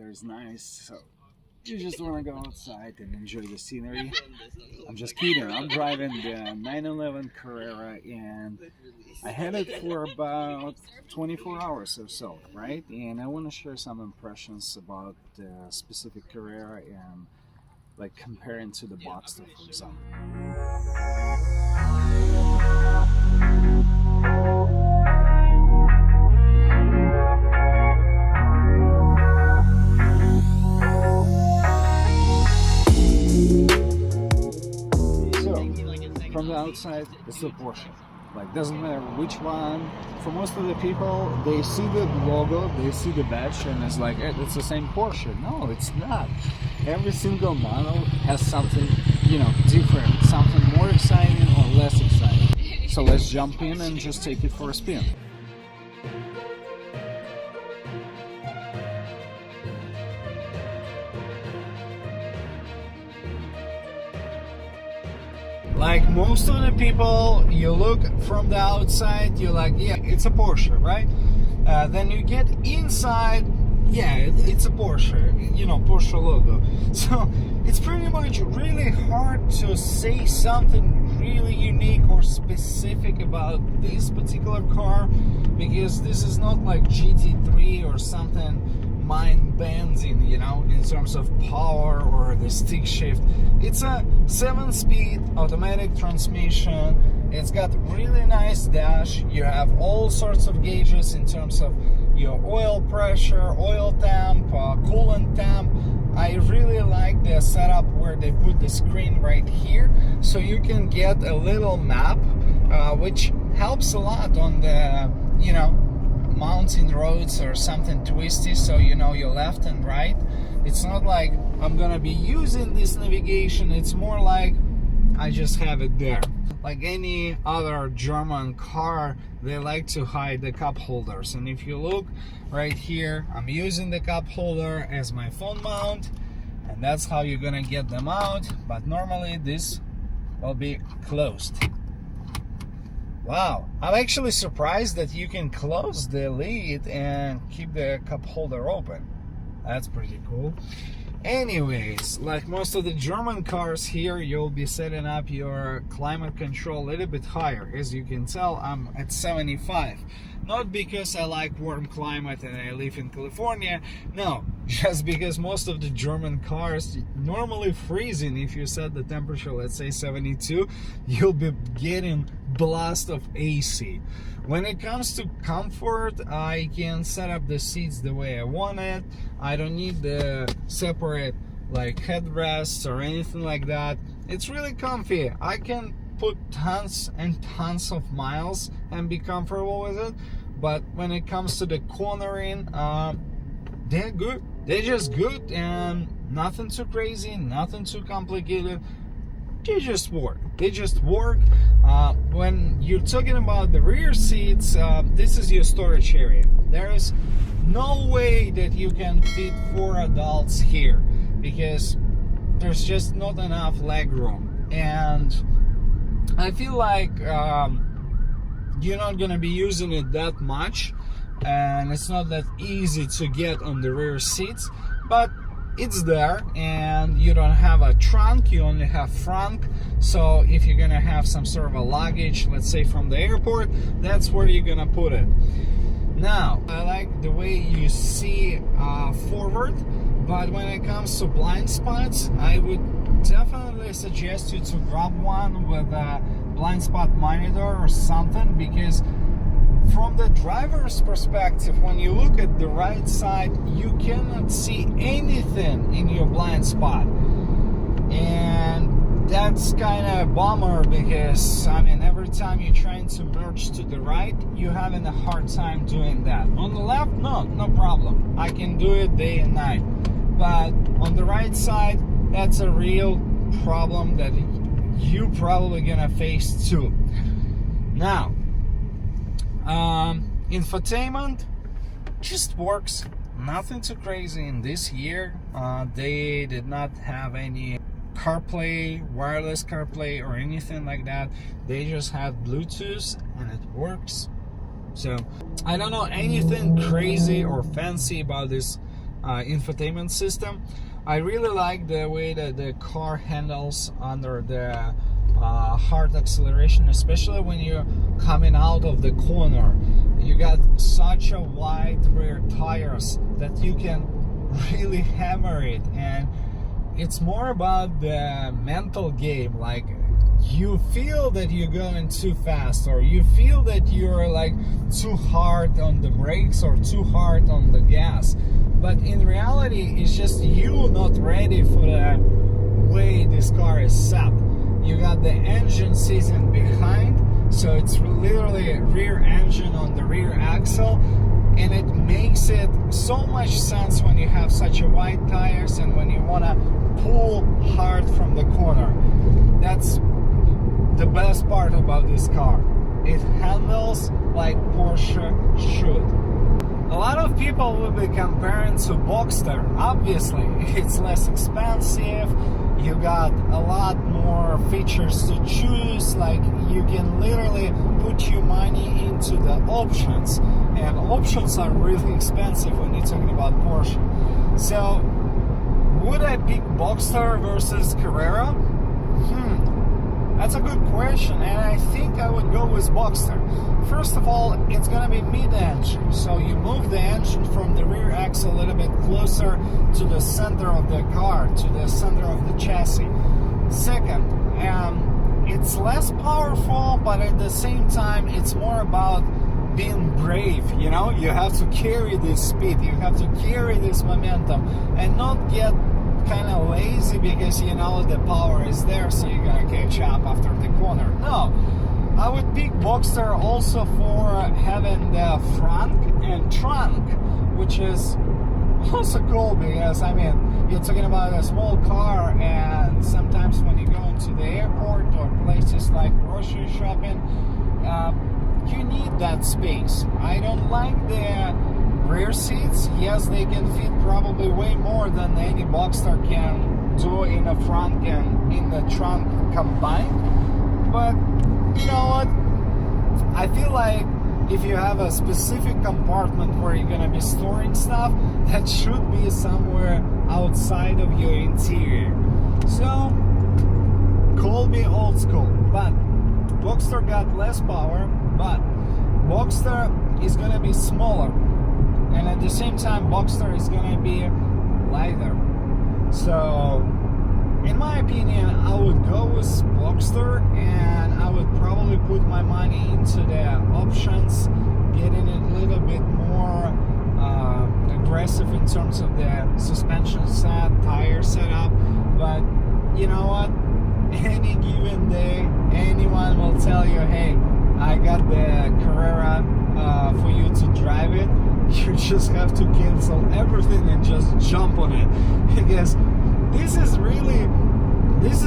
weather is nice, so you just want to go outside and enjoy the scenery. I'm just kidding. I'm driving the 911 Carrera, and I had it for about 24 hours or so, right? And I want to share some impressions about the specific Carrera and like comparing to the Boxster, for example. From the outside, it's a Porsche. Like, doesn't matter which one. For most of the people, they see the logo, they see the badge, and it's like, hey, it's the same Porsche. No, it's not. Every single model has something, different, something more exciting or less exciting. So let's jump in and just take it for a spin. Like most of the people, you look from the outside, you're like, yeah, it's a Porsche, right? Then you get inside, yeah, it's a Porsche, Porsche logo. So it's pretty much really hard to say something really unique or specific about this particular car, because this is not like GT3 or something mind-bending, in terms of power or the stick shift. It's a 7-speed automatic transmission. It's got really nice dash. You have all sorts of gauges in terms of your oil pressure, oil temp, coolant temp. I really like the setup where they put the screen right here, so you can get a little map, which helps a lot on the, mountain roads or something twisty, so you know your left and right. It's not like I'm gonna be using this navigation, it's more like I just have it there. Like any other German car, they like to hide the cup holders, and if you look right here, I'm using the cup holder as my phone mount, and that's how you're gonna get them out, but normally this will be closed. Wow, I'm actually surprised that you can close the lid and keep the cup holder open. That's pretty cool. Anyways, like most of the German cars here, you'll be setting up your climate control a little bit higher. As you can tell, I'm at 75. Not because I like warm climate and I live in California, no, just because most of the German cars normally freezing. If you set the temperature, let's say 72, you'll be getting blast of AC. When it comes to comfort, I can set up the seats the way I want it. I don't need the separate like headrests or anything like that. It's really comfy. I can put tons and tons of miles and be comfortable with it, but when it comes to the cornering, they're good. They're just good, and nothing too crazy, nothing too complicated. They just work. When you're talking about the rear seats, this is your storage area. There is no way that you can fit 4 adults here, because there's just not enough leg room, and I feel like you're not gonna be using it that much, and it's not that easy to get on the rear seats, but it's there, and you don't have a trunk, you only have front. So if you're gonna have some sort of a luggage, let's say from the airport, that's where you're gonna put it. Now, I like the way you see forward, but when it comes to blind spots, I would definitely suggest you to grab one with a blind spot monitor or something, because from the driver's perspective, when you look at the right side, you cannot see anything in your blind spot, and that's kind of a bummer, because every time you're trying to merge to the right, you're having a hard time doing that. On the left, no problem, I can do it day and night, but on the right side, that's a real problem that you're probably gonna face too. Now, infotainment just works, nothing too crazy. In this year, they did not have any CarPlay, wireless CarPlay or anything like that. They just had Bluetooth, and it works. So I don't know anything crazy or fancy about this infotainment system. I really like the way that the car handles under the hard acceleration, especially when you're coming out of the corner. You got such a wide rear tires that you can really hammer it, and it's more about the mental game. Like, you feel that you're going too fast, or you feel that you're like too hard on the brakes or too hard on the gas, but in reality it's just you not ready for the way this car is set. You got the engine season behind, so it's literally rear engine on the rear axle, and it makes it so much sense when you have such a wide tires and when you want to pull hard from the corner. That's the best part about this car. It handles like Porsche should. A lot of people will be comparing to Boxster. Obviously, it's less expensive. You got a lot more features to choose. Like, you can literally put your money into the options, and options are really expensive when you're talking about Porsche. So, would I pick Boxster versus Carrera? That's a good question, and I think I would go with Boxster. First of all, it's gonna be mid-engine, so you move the engine from the rear axle a little bit closer to the center of the car, to the center of the chassis. Second, it's less powerful, but at the same time, it's more about being brave. You know, you have to carry this speed, you have to carry this momentum, and not get kind of lazy because you know the power is there, so you're gonna catch up after the corner. No, I would pick Boxster also for having the front and trunk, which is also cool because, I mean, you're talking about a small car, and sometimes when you go into the airport or places like grocery shopping, you need that space. I don't like the rear seats. Yes, they can fit probably way more than any Boxster can do in the front and in the trunk combined. But you know what? I feel like if you have a specific compartment where you're gonna be storing stuff, that should be somewhere outside of your interior. So, call me old school, but Boxster got less power, but Boxster is gonna be smaller. And at the same time, Boxster is gonna be lighter. So, in my opinion, I would go with Boxster, and I would probably put my money into the options, getting it a little bit more aggressive in terms of the suspension set, tire setup. But you know what? Any given day, anyone will tell you, hey, I got the Carrera for you to drive it. You just have to cancel everything and just jump on it, because this is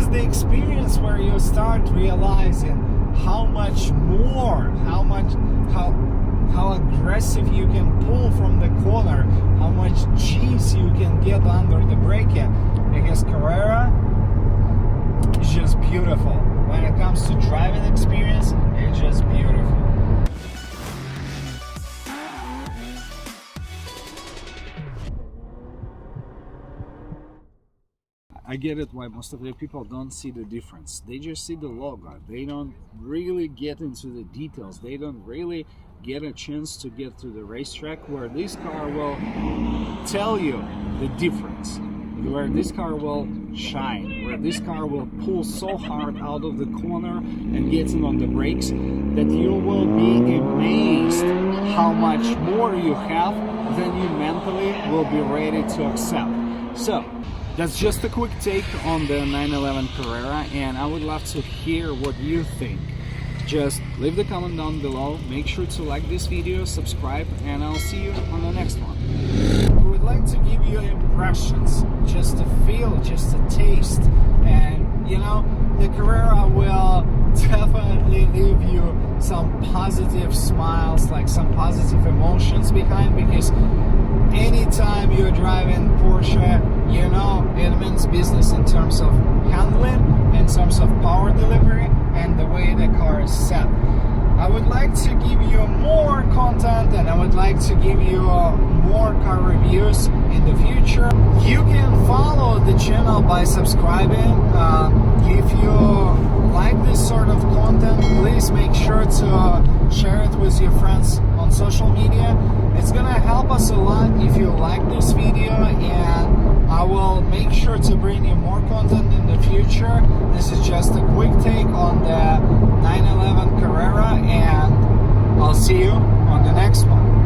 the experience where you start realizing how much more, how aggressive you can pull from the corner, how much G's you can get under the braking, because Carrera is just beautiful. When it comes to driving experience, it's just beautiful. I get it why most of the people don't see the difference. They just see the logo. They don't really get into the details. They don't really get a chance to get to the racetrack, where this car will tell you the difference, where this car will shine, where this car will pull so hard out of the corner and getting on the brakes that you will be amazed how much more you have than you mentally will be ready to accept. So, that's just a quick take on the 911 Carrera, and I would love to hear what you think. Just leave the comment down below, make sure to like this video, subscribe, and I'll see you on the next one. We would like to give you impressions, just a feel, just a taste, and you know, the Carrera will definitely leave you some positive smiles, like some positive emotions behind, because anytime you're driving Porsche, you know it means business in terms of handling, in terms of power delivery, and the way the car is set. I would like to give you more content, and I would like to give you more car reviews in the future. You can follow the channel by subscribing. If you like this sort of content, please make sure to share it with your friends on social media. It's gonna help us a lot if you like this video, and I will make sure to bring you more content in the future. This is just a quick take on the 911 Carrera, and I'll see you on the next one.